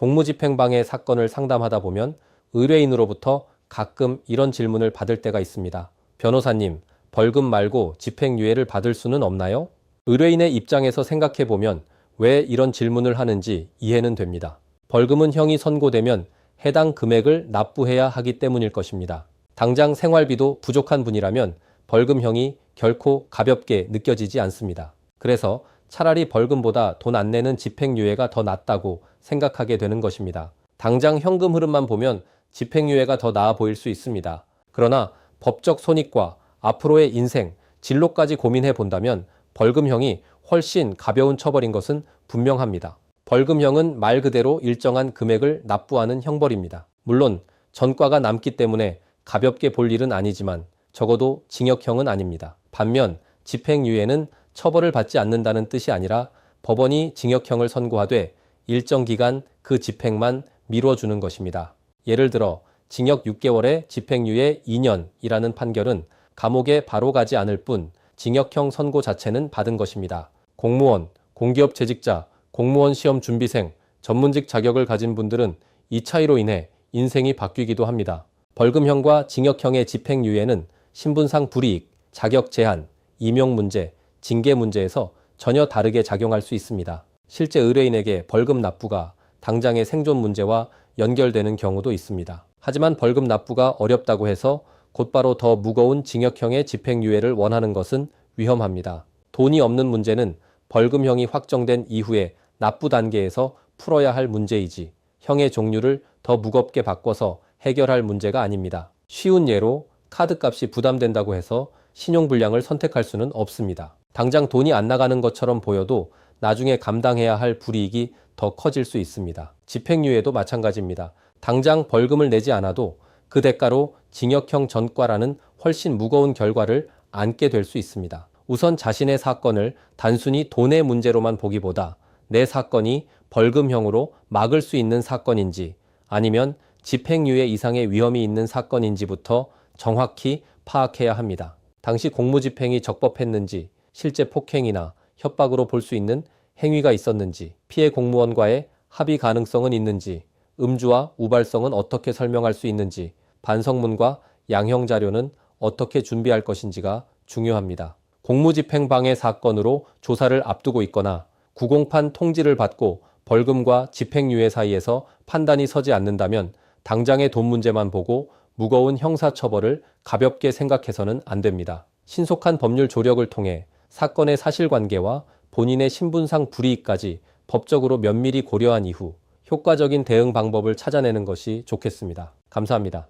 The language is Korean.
공무집행방해 사건을 상담하다 보면 의뢰인으로부터 가끔 이런 질문을 받을 때가 있습니다. 변호사님, 벌금 말고 집행유예를 받을 수는 없나요? 의뢰인의 입장에서 생각해보면 왜 이런 질문을 하는지 이해는 됩니다. 벌금은 형이 선고되면 해당 금액을 납부해야 하기 때문일 것입니다. 당장 생활비도 부족한 분이라면 벌금형이 결코 가볍게 느껴지지 않습니다. 그래서 차라리 벌금보다 돈 안 내는 집행유예가 더 낫다고 생각하게 되는 것입니다. 당장 현금 흐름만 보면 집행유예가 더 나아 보일 수 있습니다. 그러나 법적 손익과 앞으로의 인생, 진로까지 고민해 본다면 벌금형이 훨씬 가벼운 처벌인 것은 분명합니다. 벌금형은 말 그대로 일정한 금액을 납부하는 형벌입니다. 물론 전과가 남기 때문에 가볍게 볼 일은 아니지만 적어도 징역형은 아닙니다. 반면 집행유예는 처벌을 받지 않는다는 뜻이 아니라 법원이 징역형을 선고하되 일정 기간 그 집행만 미뤄주는 것입니다. 예를 들어 징역 6개월에 집행유예 2년이라는 판결은 감옥에 바로 가지 않을 뿐 징역형 선고 자체는 받은 것입니다. 공무원, 공기업 재직자, 공무원 시험 준비생, 전문직 자격을 가진 분들은 이 차이로 인해 인생이 바뀌기도 합니다. 벌금형과 징역형의 집행유예는 신분상 불이익, 자격 제한, 임용 문제, 징계 문제에서 전혀 다르게 작용할 수 있습니다. 실제 의뢰인에게 벌금 납부가 당장의 생존 문제와 연결되는 경우도 있습니다. 하지만 벌금 납부가 어렵다고 해서 곧바로 더 무거운 징역형의 집행유예를 원하는 것은 위험합니다. 돈이 없는 문제는 벌금형이 확정된 이후에 납부 단계에서 풀어야 할 문제이지 형의 종류를 더 무겁게 바꿔서 해결할 문제가 아닙니다. 쉬운 예로 카드값이 부담된다고 해서 신용불량을 선택할 수는 없습니다. 당장 돈이 안 나가는 것처럼 보여도 나중에 감당해야 할 불이익이 더 커질 수 있습니다. 집행유예도 마찬가지입니다. 당장 벌금을 내지 않아도 그 대가로 징역형 전과라는 훨씬 무거운 결과를 안게 될 수 있습니다. 우선 자신의 사건을 단순히 돈의 문제로만 보기보다 내 사건이 벌금형으로 막을 수 있는 사건인지 아니면 집행유예 이상의 위험이 있는 사건인지부터 정확히 파악해야 합니다. 당시 공무집행이 적법했는지, 실제 폭행이나 협박으로 볼 수 있는 행위가 있었는지, 피해 공무원과의 합의 가능성은 있는지, 음주와 우발성은 어떻게 설명할 수 있는지, 반성문과 양형 자료는 어떻게 준비할 것인지가 중요합니다. 공무집행방해 사건으로 조사를 앞두고 있거나 구공판 통지를 받고 벌금과 집행유예 사이에서 판단이 서지 않는다면 당장의 돈 문제만 보고 무거운 형사처벌을 가볍게 생각해서는 안 됩니다. 신속한 법률 조력을 통해 사건의 사실관계와 본인의 신분상 불이익까지 법적으로 면밀히 고려한 이후 효과적인 대응 방법을 찾아내는 것이 좋겠습니다. 감사합니다.